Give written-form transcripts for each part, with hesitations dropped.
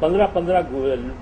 15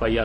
FIR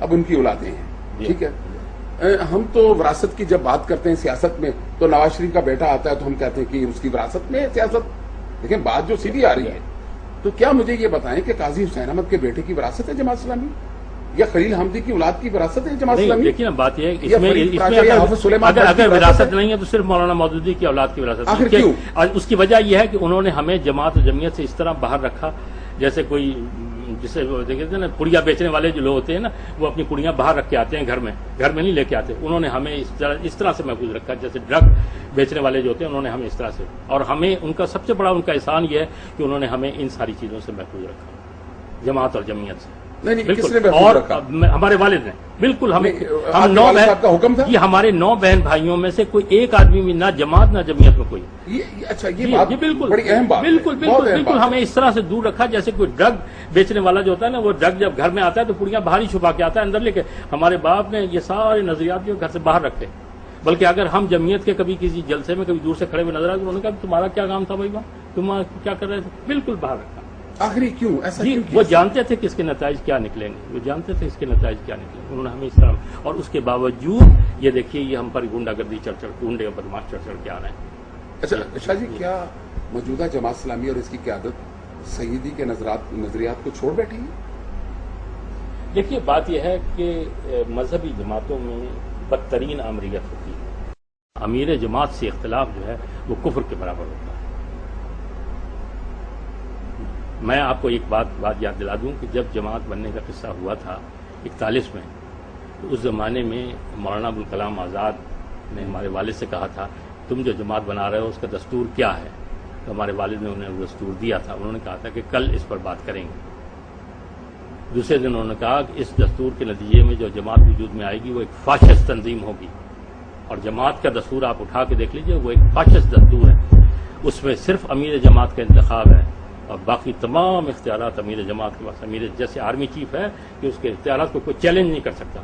اب ان کی اولادیں ہیں، ٹھیک ہے۔ ہم تو وراثت کی جب بات کرتے ہیں سیاست میں تو نواز شریف کا بیٹا آتا ہے تو ہم کہتے ہیں کہ اس کی وراثت میں ہے سیاست، لیکن بات جو سیدھی آ رہی ہے تو کیا مجھے یہ بتائیں کہ قاضی حسین احمد کے بیٹے کی وراثت ہے جماعت اسلامی، یا خلیل حمدی کی اولاد کی وراثت ہے جماعت اسلامی؟ دیکھیے نا بات یہ ہے اگر وراثت نہیں ہے تو صرف مولانا مودودی کی اولاد کی وراثت آخر کیوں؟ اس کی وجہ یہ ہے کہ انہوں نے ہمیں جماعت و جمعیت سے اس طرح باہر رکھا جیسے کوئی جسے دیکھتے نا پڑیاں بیچنے والے جو لوگ ہوتے ہیں نا وہ اپنی پڑیاں باہر رکھ کے آتے ہیں گھر میں نہیں لے کے آتے، انہوں نے ہمیں اس طرح سے محفوظ رکھا جیسے ڈرگ بیچنے والے جو ہوتے ہیں انہوں نے ہمیں اس طرح سے، اور ہمیں ان کا سب سے بڑا ان کا احسان یہ ہے کہ انہوں نے ہمیں ان ساری چیزوں سے محفوظ رکھا، جماعت اور جمعیت سے۔ بالکل، اور ہمارے والد نے بالکل ہم 9 حکم تھا، یہ ہمارے 9 بہن بھائیوں میں سے کوئی ایک آدمی بھی نہ جماعت نہ جمعیت میں کوئی، اچھا یہ بالکل بڑی اہم بات، بالکل ہمیں اس طرح سے دور رکھا جیسے کوئی ڈرگ بیچنے والا جو ہوتا ہے نا وہ ڈرگ جب گھر میں آتا ہے تو پڑیاں باہر ہی چھپا کے آتا ہے اندر لے کے، ہمارے باپ نے یہ سارے نظریات جو گھر سے باہر رکھے، بلکہ اگر ہم جمعیت کے کبھی کسی جلسے میں کبھی دور سے کھڑے ہوئے نظر آئے تو انہوں نے کہا تمہارا کیا کام تھا بھائی، تم کیا کر رہے تھے، بالکل باہر رکھا۔ آخری کیوں ایسا؟ وہ جانتے تھے کہ اس کے نتائج کیا نکلیں گے، وہ جانتے تھے اس کے نتائج کیا نکلیں گے، انہوں نے ہمیں اس طرح، اور اس کے باوجود یہ دیکھیے یہ ہم پر گنڈا گردی گنڈے اور بدماش چڑھ کے آ رہے ہیں۔ اچھا شاہ جی، کیا موجودہ جماعت اسلامی اور اس کی قیادت سیدی کے نظریات کو چھوڑ بیٹھی ہے؟ دیکھیے بات یہ ہے کہ مذہبی جماعتوں میں بدترین آمریت ہوتی ہے، امیر جماعت سے اختلاف جو ہے وہ کفر کے برابر ہوتا ہے۔ میں آپ کو ایک بات یاد دلا دوں کہ جب جماعت بننے کا قصہ ہوا تھا 41 میں، تو اس زمانے میں مولانا ابوالکلام آزاد نے ہمارے والد سے کہا تھا تم جو جماعت بنا رہے ہو اس کا دستور کیا ہے، تو ہمارے والد نے انہیں دستور دیا تھا، انہوں نے کہا تھا کہ کل اس پر بات کریں گے۔ دوسرے دن انہوں نے کہا کہ اس دستور کے نتیجے میں جو جماعت وجود میں آئے گی وہ ایک فاشسٹ تنظیم ہوگی، اور جماعت کا دستور آپ اٹھا کے دیکھ لیجئے وہ ایک فاشسٹ دستور ہے، اس میں صرف امیر جماعت کا انتخاب ہے اور باقی تمام اختیارات امیر جماعت کے پاس، امیر جیسے آرمی چیف ہے کہ اس کے اختیارات کو کوئی چیلنج نہیں کر سکتا۔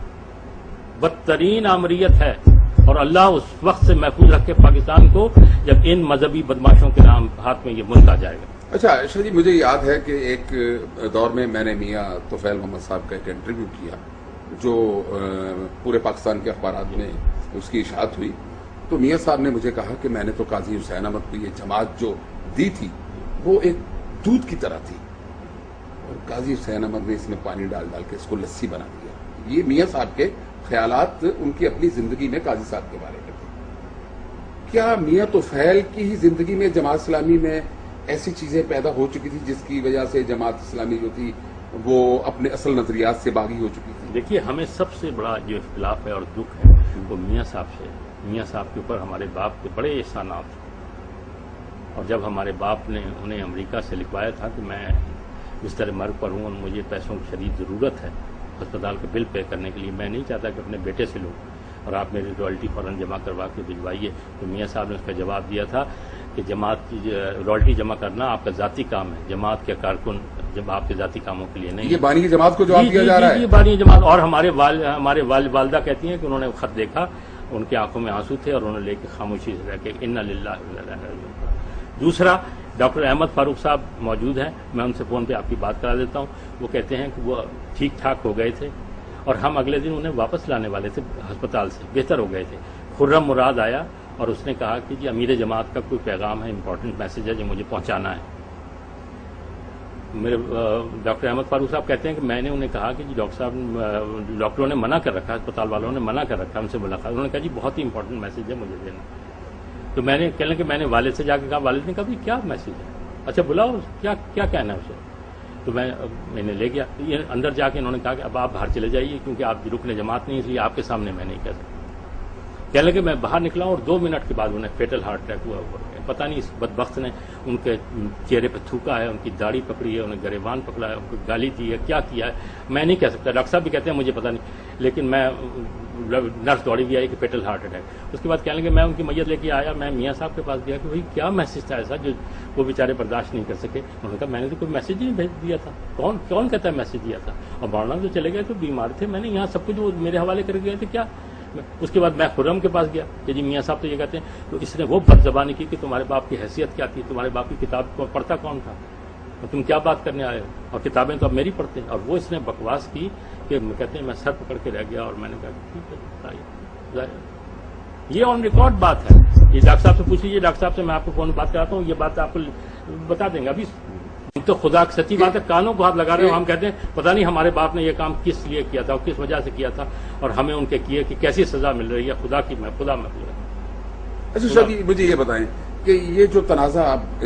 بدترین آمریت ہے، اور اللہ اس وقت سے محفوظ رکھے پاکستان کو جب ان مذہبی بدماشوں کے نام ہاتھ میں یہ ملک آ جائے گا۔ اچھا شاہ جی، مجھے یاد ہے کہ ایک دور میں میں نے میاں طفیل محمد صاحب کا ایک انٹرویو کیا جو پورے پاکستان کے اخبارات میں اس کی اشاعت ہوئی، تو میاں صاحب نے مجھے کہا کہ میں نے تو قاضی حسین احمد کو یہ جماعت جو دی تھی وہ ایک دودھ کی طرح تھی، اور قاضی حسین احمد نے اس میں پانی ڈال کے اس کو لسی بنا دیا۔ یہ میاں صاحب کے خیالات ان کی اپنی زندگی میں قاضی صاحب کے بارے میں تھے۔ کیا میاں طفیل کی ہی زندگی میں جماعت اسلامی میں ایسی چیزیں پیدا ہو چکی تھی جس کی وجہ سے جماعت اسلامی جو تھی وہ اپنے اصل نظریات سے باغی ہو چکی تھی؟ دیکھیے ہمیں سب سے بڑا جو اختلاف ہے اور دکھ ہے وہ میاں صاحب سے، میاں صاحب کے اوپر ہمارے باپ کے بڑے احسانات ہیں، اور جب ہمارے باپ نے انہیں امریکہ سے لکھوایا تھا کہ میں بستر مرگ پر ہوں اور مجھے پیسوں کی شدید ضرورت ہے ہسپتال کا بل پے کرنے کے لیے، میں نہیں چاہتا کہ اپنے بیٹے سے لوں اور آپ میری رائلٹی فوراً جمع کروا کے بھجوائیے، تو میاں صاحب نے اس کا جواب دیا تھا کہ جماعت کی رائلٹی جمع کرنا آپ کا ذاتی کام ہے، جماعت کے کارکن جب آپ کے ذاتی کاموں کے لیے نہیں۔ یہ بانی جماعت کو جواب دیا جا رہا ہے؟ یہ بانی جماعت، اور ہمارے والدہ کہتی ہیں کہ انہوں نے خط دیکھا، ان کی آنکھوں میں آنسو تھے اور انہوں نے لے کے خاموشی سے رہ کے انا للہ و انا الیہ راجعون۔ دوسرا ڈاکٹر احمد فاروق صاحب موجود ہیں، میں ان سے فون پہ آپ کی بات کرا دیتا ہوں، وہ کہتے ہیں کہ وہ ٹھیک ٹھاک ہو گئے تھے اور ہم اگلے دن انہیں واپس لانے والے تھے ہسپتال سے، بہتر ہو گئے تھے۔ خرم مراد آیا اور اس نے کہا کہ جی امیر جماعت کا کوئی پیغام ہے، امپورٹنٹ میسج ہے جو مجھے پہنچانا ہے۔ میرے ڈاکٹر احمد فاروق صاحب کہتے ہیں کہ میں نے انہیں کہا کہ جی ڈاکٹر صاحب، ڈاکٹروں نے منع کر رکھا، اسپتال والوں نے منع کر رکھا ہم سے ملاقات، انہوں نے کہا جی بہت ہی امپورٹنٹ میسج ہے مجھے دینا۔ تو میں نے کہنے کہ میں نے والد سے جا کے کہا، والد نے کہا بھی کیا میسج ہے، اچھا بلاؤ کیا کہنا ہے اسے، تو میں نے لے گیا اندر جا کے، انہوں نے کہا کہ اب آپ باہر چلے جائیے کیونکہ آپ رکن جماعت نہیں، اس لیے آپ کے سامنے میں نہیں کہہ سکتا۔ کہنے لگے میں باہر نکلا اور 2 منٹ کے بعد انہیں فیٹل ہارٹ اٹیک ہوا، پتہ نہیں اس بدبخت نے ان کے چہرے پہ تھوکا ہے، ان کی داڑھی پکڑی ہے، انہیں گریبان پکڑا ہے، ان کو گالی دی ہے، کیا ہے میں نہیں کہہ سکتا، ڈاکٹر صاحب بھی کہتے ہیں مجھے پتہ نہیں، لیکن میں نرس دوڑی بھی آئی کہ فیٹل ہارٹ اٹیک۔ اس کے بعد کہنے لگے میں ان کی میت لے کے آیا، میں میاں صاحب کے پاس گیا کہ بھائی کیا میسج تھا ایسا جو وہ بیچارے برداشت نہیں کر سکے۔ انہوں نے کہا میں نے تو کوئی میسج نہیں بھیج دیا تھا، کون کہتا ہے میسج دیا تھا، اور مولانا جو چلے گئے تو بیمار تھے، میں نے یہاں سب کچھ میرے حوالے کر گئے تھے کیا۔ اس کے بعد میں خرم کے پاس گیا کہ جی میاں صاحب تو یہ کہتے ہیں، تو اس نے وہ بد زبانی کی کہ تمہارے باپ کی حیثیت کیا تھی، تمہارے باپ کی کتاب کو پڑھتا کون تھا، اور تم کیا بات کرنے آئے ہو، اور کتابیں تو اب میری پڑھتے ہیں۔ اور وہ اس نے بکواس کی کہ کہ کہتے ہیں میں سر پکڑ کے رہ گیا اور میں نے کہا کہ ٹھیک ہے بتائیے. یہ آن ریکارڈ بات ہے. یہ ڈاکٹر صاحب سے پوچھ لیجیے, ڈاکٹر صاحب سے میں آپ کو فون میں بات کراتا ہوں, یہ بات آپ کو بتا دیں گے. ابھی تو خدا کی سچی بات ہے, کانوں کو ہاتھ لگا رہے ہو. ہم کہتے ہیں پتہ نہیں ہمارے باپ نے یہ کام کس لیے کیا تھا اور کس وجہ سے کیا تھا, اور ہمیں ان کے کیے کہ کیسی سزا مل رہی ہے. خدا میں پورا. اچھا شاہ جی, مجھے یہ بتائیں کہ یہ جو تنازع اب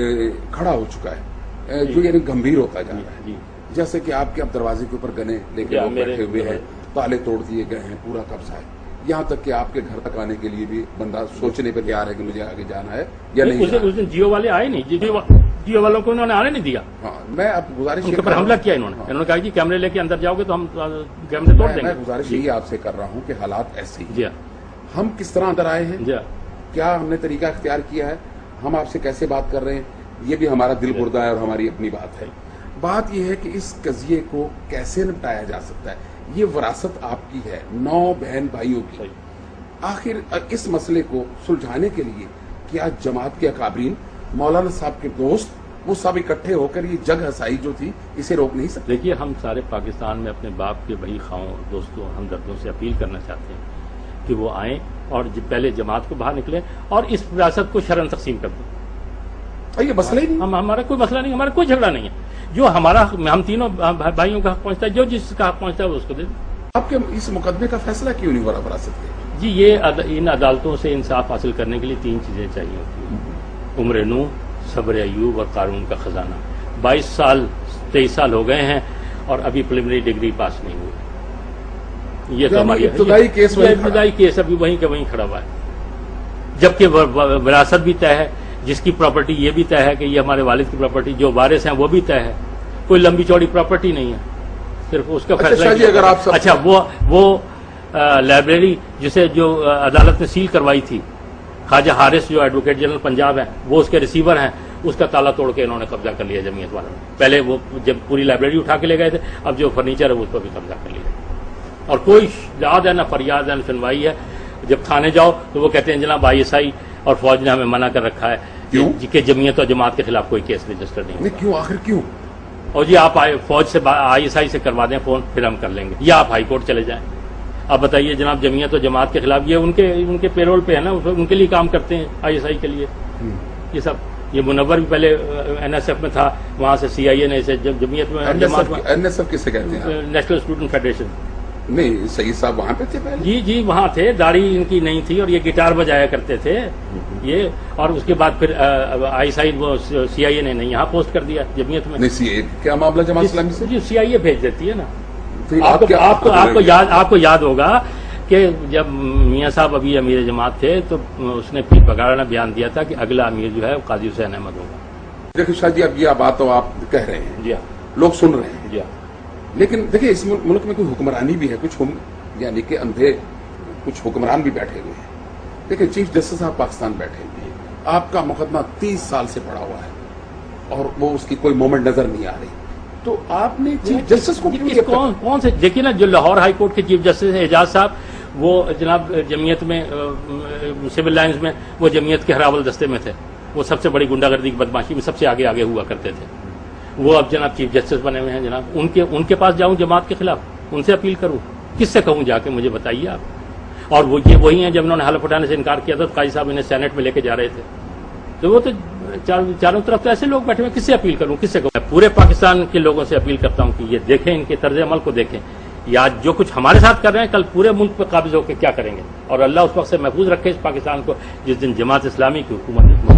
کھڑا ہو چکا ہے, جو یعنی گمبھیر ہوتا جا رہا ہے, جیسے کہ آپ کے اب دروازے کے اوپر گنے لے کے لوگ بیٹھے ہوئے ہیں, تالے توڑ دیے گئے ہیں, پورا قبضہ ہے, یہاں تک کہ آپ کے گھر تک آنے کے لیے بھی بندہ سوچنے پہ تیار ہے کہ مجھے آگے جانا ہے یا نہیں. اس دن جیو والے آئے نہیں, جیو والوں کو انہوں نے آنے نہیں دیا. ہاں, میں اب گزارش ان کے اوپر حملہ کیا انہوں نے کہا کہ کیمرے لے کے اندر جاؤ گے تو ہم کیمرے توڑ دیں گے. میں گزارش یہی آپ سے کر رہا ہوں کہ حالات ایسے ہی. جی ہم کس طرح اندر آئے ہیں, جی کیا ہم نے طریقہ اختیار کیا ہے, ہم آپ سے کیسے بات کر رہے ہیں, یہ بھی ہمارا دل گردہ ہے اور ہماری اپنی بات ہے. بات یہ ہے کہ اس قضیے کو کیسے نپٹایا جا سکتا ہے. یہ وراثت آپ کی ہے, 9 بہن بھائیوں کی. آخر اس مسئلے کو سلجھانے کے لیے کیا جماعت کے اکابرین, مولانا صاحب کے دوست, وہ سب اکٹھے ہو کر یہ جگ ہسائی جو تھی اسے روک نہیں سکتے؟ دیکھیے, ہم سارے پاکستان میں اپنے باپ کے بھائی خواہوں, دوستوں, ہمدردوں سے اپیل کرنا چاہتے ہیں کہ وہ آئیں اور پہلے جماعت کو باہر نکلیں اور اس وراثت کو شرن تقسیم کر دیں. یہ مسئلہ ہی نہیں, ہمارا کوئی مسئلہ نہیں, ہمارا کوئی جھگڑا نہیں ہے. جو ہمارا, ہم تینوں بھائیوں کا حق پہنچتا ہے, جو جس کا حق پہنچتا ہے وہ اس کو دے دیں. آپ کے اس مقدمے کا فیصلہ کیوں نہیں ہو رہا وراثت کے؟ جی, یہ ان عدالتوں سے انصاف حاصل کرنے کے لیے 3 چیزیں چاہیے ہوتی ہیں: عمر نو, صبر ایوب اور قارون کا خزانہ. 23 سال ہو گئے ہیں اور ابھی پریلیمنری ڈگری پاس نہیں ہوئی. یہ تو ہماری ابتدائی کیس ابھی وہیں کے وہیں کھڑا ہوا ہے, جبکہ وراثت بھی طے ہے, جس کی پراپرٹی یہ بھی طے ہے کہ یہ ہمارے والد کی پراپرٹی, جو وارث ہیں وہ بھی طے ہے. کوئی لمبی چوڑی پراپرٹی نہیں ہے, صرف اس کا فیصلہ. اچھا, وہ لائبریری جسے جو عدالت نے سیل کروائی تھی, خواجہ حارث جو ایڈوکیٹ جنرل پنجاب ہیں, وہ اس کے ریسیور ہیں, اس کا تالا توڑ کے انہوں نے قبضہ کر لیا جمعیت والوں نے. پہلے وہ جب پوری لائبریری اٹھا کے لے گئے تھے, اب جو فرنیچر ہے اس پر بھی قبضہ کر لیا. اور کوئی یاد ہے نہ فریاد ہے نہ سنوائی ہے. جب تھانے جاؤ تو وہ کہتے ہیں جناب ISI اور فوج نے ہمیں منع کر رکھا ہے کہ جمعیت اور جماعت کے خلاف کوئی کیس رجسٹر نہیں. کیوں, آخر کیوں؟ اور جی آپ فوج سے ISI سے کروا دیں فون, پھر ہم کر لیں گے, یا آپ ہائی کورٹ چلے جائیں. آپ بتائیے جناب, جمعیت اور جماعت کے خلاف, یہ ان کے پیرول پہ ہے نا, ان کے لیے کام کرتے ہیں ISI کے لیے. یہ سب, یہ منور بھی پہلے NSF میں تھا, وہاں سے CIA نے اسے جمعیت میں. NSF کسے کہتے ہیں؟ National student federation. نہیں, سعید صاحب وہاں پہ تھے پہلے؟ جی وہاں تھے, داڑھی ان کی نہیں تھی اور یہ گٹار بجایا کرتے تھے یہ. اور اس کے بعد پھر ISI وہ CIA نے نہیں یہاں پوسٹ کر دیا جمعیت میں. نہیں, کیا معاملہ جماعت اسلامی سے؟ جی CIA بھیج دیتی ہے نا. آپ کو یاد ہوگا کہ جب میاں صاحب ابھی امیر جماعت تھے تو اس نے پیر پگاڑا نے بیان دیا تھا کہ اگلا امیر جو ہے قاضی حسین احمد ہوگا. دیکھیں شاہ جی, اب یہ بات تو آپ کہہ رہے ہیں, جی لوگ سن رہے ہیں, جی, لیکن دیکھیں اس ملک میں کوئی حکمرانی بھی ہے, کچھ یعنی کہ اندھے کچھ حکمران بھی بیٹھے ہوئے ہیں. دیکھیں چیف جسٹس صاحب پاکستان بیٹھے ہوئے ہیں, آپ کا مقدمہ 30 سال سے پڑا ہوا ہے اور وہ اس کی کوئی مومنٹ نظر نہیں آ رہی, تو آپ نے چیف جسٹس کو کون سے دیکھیے نا, جو لاہور ہائی کورٹ کے چیف جسٹس ہیں اعجاز صاحب, وہ جناب جمعیت میں سول لائنز میں وہ جمعیت کے ہراول دستے میں تھے, وہ سب سے بڑی گنڈا گردی کی بدماشی میں سب سے آگے ہوا کرتے تھے. وہ اب جناب چیف جسٹس بنے ہوئے ہیں. جناب ان کے پاس جاؤں جماعت کے خلاف, ان سے اپیل کروں, کس سے کہوں جا کے, مجھے بتائیے آپ. اور وہ یہ وہی ہیں جب انہوں نے حلف اٹھانے سے انکار کیا تھا تو قاضی صاحب انہیں سینٹ میں لے کے جا رہے تھے, تو وہ تو چاروں طرف تو ایسے لوگ بیٹھے ہوئے, کس سے اپیل کروں, کس سے کہوں. میں پورے پاکستان کے لوگوں سے اپیل کرتا ہوں کہ یہ دیکھیں, ان کے طرز عمل کو دیکھیں, یا جو کچھ ہمارے ساتھ کر رہے ہیں کل پورے ملک پہ قابض ہو کے کیا کریں گے. اور اللہ اس وقت سے محفوظ رکھے اس پاکستان کو جس دن جماعت اسلامی کی حکومت